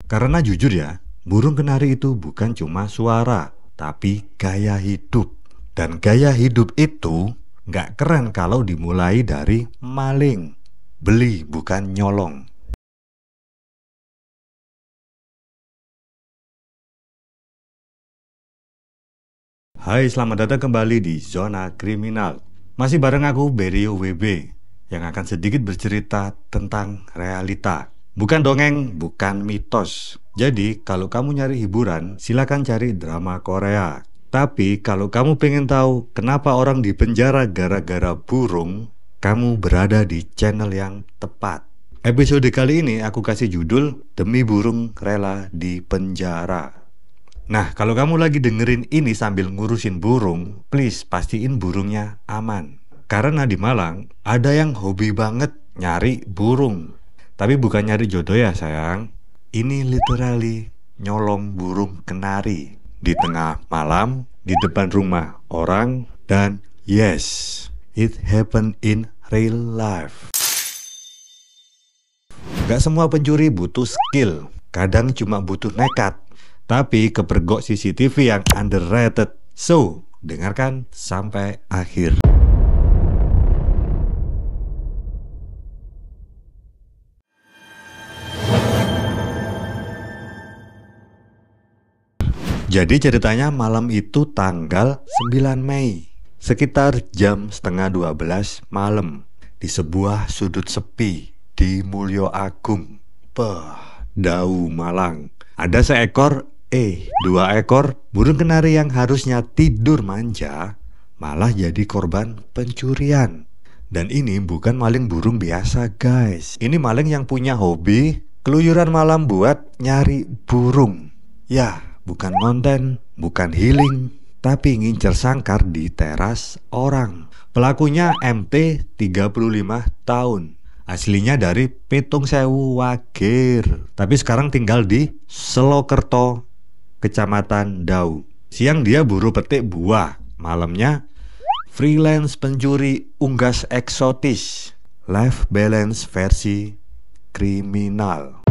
Karena jujur ya, burung kenari itu bukan cuma suara, tapi gaya hidup. Dan gaya hidup itu nggak keren kalau dimulai dari maling. Beli bukan nyolong. Hai, selamat datang kembali di Zona Kriminal. Masih bareng aku, Berio WB, yang akan sedikit bercerita tentang realita. Bukan dongeng, bukan mitos. Jadi, kalau kamu nyari hiburan, silakan cari drama Korea. Tapi, kalau kamu pengen tahu kenapa orang dipenjara gara-gara burung, kamu berada di channel yang tepat. Episode kali ini aku kasih judul Demi Burung Rela Dipenjara. Nah, kalau kamu lagi dengerin ini sambil ngurusin burung, please pastiin burungnya aman. Karena di Malang ada yang hobi banget nyari burung. Tapi bukan nyari jodoh ya sayang. Ini literally nyolong burung kenari di tengah malam, di depan rumah orang. Dan yes, it happened in real life. Gak semua pencuri butuh skill, kadang cuma butuh nekat. Tapi kepergok CCTV yang underrated. So, dengarkan sampai akhir. Jadi ceritanya malam itu tanggal 9 Mei, sekitar jam setengah 12 malam, di sebuah sudut sepi di Mulyo Agung, Dau, Malang. Ada dua ekor burung kenari yang harusnya tidur manja malah jadi korban pencurian. Dan ini bukan maling burung biasa guys. Ini maling yang punya hobi keluyuran malam buat nyari burung. Ya, bukan konten, bukan healing, tapi ngincer sangkar di teras orang. Pelakunya MT 35 tahun. Aslinya dari Petung Sewu Wagir, tapi sekarang tinggal di Selokerto, Kecamatan Dau. Siang dia buru petik buah, malamnya freelance pencuri unggas eksotis. Life balance versi kriminal.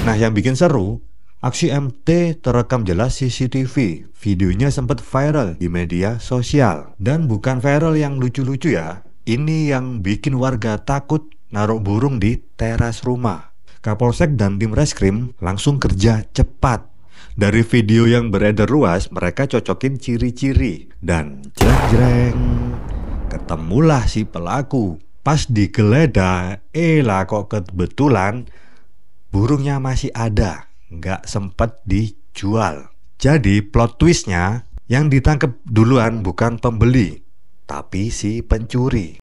Nah, yang bikin seru, aksi MT terekam jelas CCTV. Videonya sempat viral di media sosial. Dan bukan viral yang lucu-lucu ya. Ini yang bikin warga takut naruh burung di teras rumah. Kapolsek dan tim reskrim langsung kerja cepat. Dari video yang beredar luas, mereka cocokin ciri-ciri. Dan jreng-jreng, ketemulah si pelaku. Pas digeledah, lah kok kebetulan burungnya masih ada, nggak sempet dijual. Jadi plot twistnya, yang ditangkap duluan bukan pembeli, tapi si pencuri.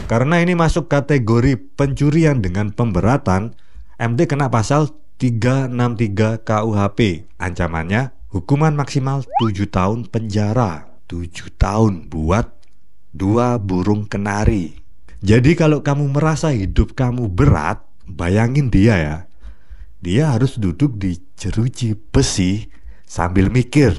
Karena ini masuk kategori pencurian dengan pemberatan, MT kena pasal 363 KUHP. Ancamannya hukuman maksimal 7 tahun penjara. 7 tahun buat 2 burung kenari. Jadi kalau kamu merasa hidup kamu berat, bayangin dia ya. Dia harus duduk di jeruji besi sambil mikir,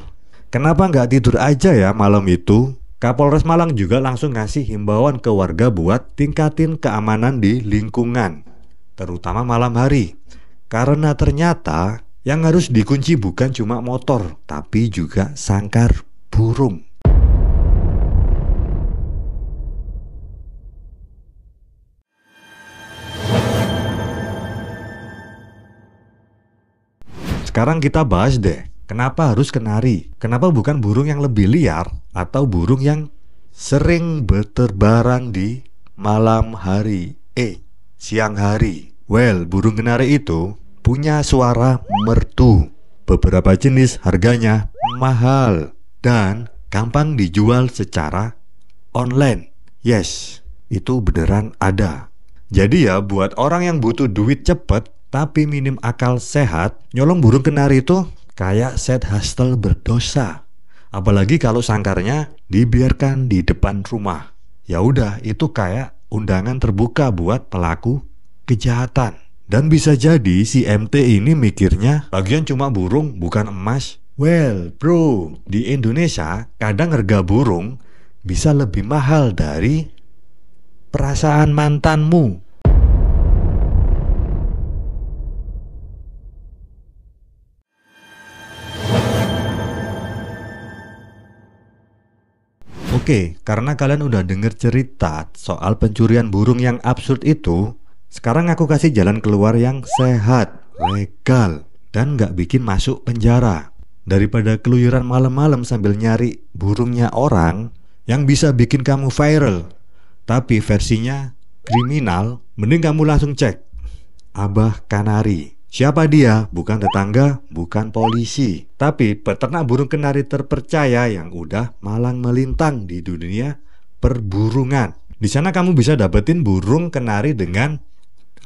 kenapa nggak tidur aja ya malam itu? Kapolres Malang juga langsung ngasih himbauan ke warga buat tingkatin keamanan di lingkungan, terutama malam hari. Karena ternyata yang harus dikunci bukan cuma motor, tapi juga sangkar burung. Sekarang kita bahas deh, kenapa harus kenari? Kenapa bukan burung yang lebih liar atau burung yang sering berterbangan di malam hari? Siang hari. Well, burung kenari itu punya suara merdu. Beberapa jenis harganya mahal dan gampang dijual secara online. Yes, itu beneran ada. Jadi ya buat orang yang butuh duit cepet tapi minim akal sehat, nyolong burung kenari itu kayak side hustle berdosa. Apalagi kalau sangkarnya dibiarkan di depan rumah. Ya udah, itu kayak undangan terbuka buat pelaku kejahatan. Dan bisa jadi si MT ini mikirnya lagian cuma burung bukan emas. Well bro, di Indonesia kadang harga burung bisa lebih mahal dari perasaan mantanmu. Oke, karena kalian udah denger cerita soal pencurian burung yang absurd itu, sekarang aku kasih jalan keluar yang sehat, legal, dan gak bikin masuk penjara. Daripada keluyuran malam-malam sambil nyari burungnya orang yang bisa bikin kamu viral, tapi versinya kriminal, mending kamu langsung cek Abah Kanari. Siapa dia? Bukan tetangga, bukan polisi, tapi peternak burung kenari terpercaya yang udah malang melintang di dunia perburungan. Di sana kamu bisa dapetin burung kenari dengan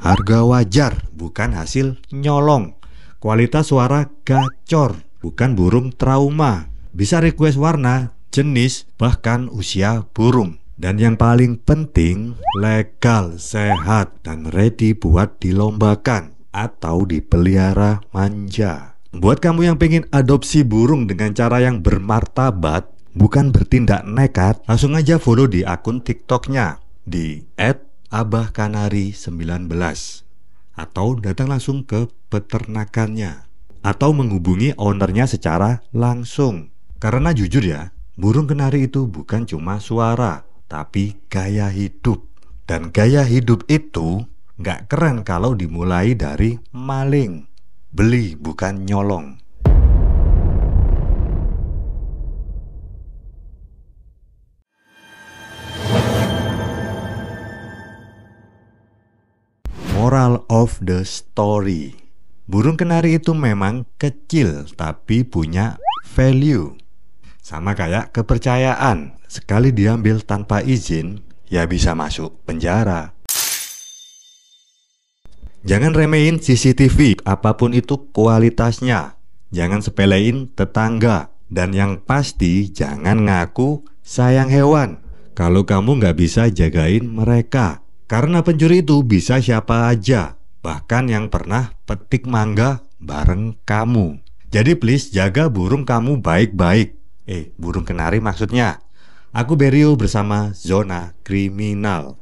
harga wajar, bukan hasil nyolong. Kualitas suara gacor, bukan burung trauma. Bisa request warna, jenis, bahkan usia burung. Dan yang paling penting, legal, sehat, dan ready buat dilombakan atau dipelihara manja. Buat kamu yang pengen adopsi burung dengan cara yang bermartabat, bukan bertindak nekat, langsung aja follow di akun TikToknya di @abahkanari19 atau datang langsung ke peternakannya atau menghubungi ownernya secara langsung. Karena jujur ya, burung kenari itu bukan cuma suara, tapi gaya hidup. Dan gaya hidup itu nggak keren kalau dimulai dari maling. Beli bukan nyolong. Moral of the story. Burung kenari itu memang kecil tapi punya value. Sama kayak kepercayaan. Sekali diambil tanpa izin, ya bisa masuk penjara. Jangan remehin CCTV, apapun itu kualitasnya. Jangan sepelein tetangga. Dan yang pasti, jangan ngaku sayang hewan kalau kamu nggak bisa jagain mereka. Karena pencuri itu bisa siapa aja, bahkan yang pernah petik mangga bareng kamu. Jadi please jaga burung kamu baik-baik. Burung kenari maksudnya. Aku Berio bersama Zona Kriminal.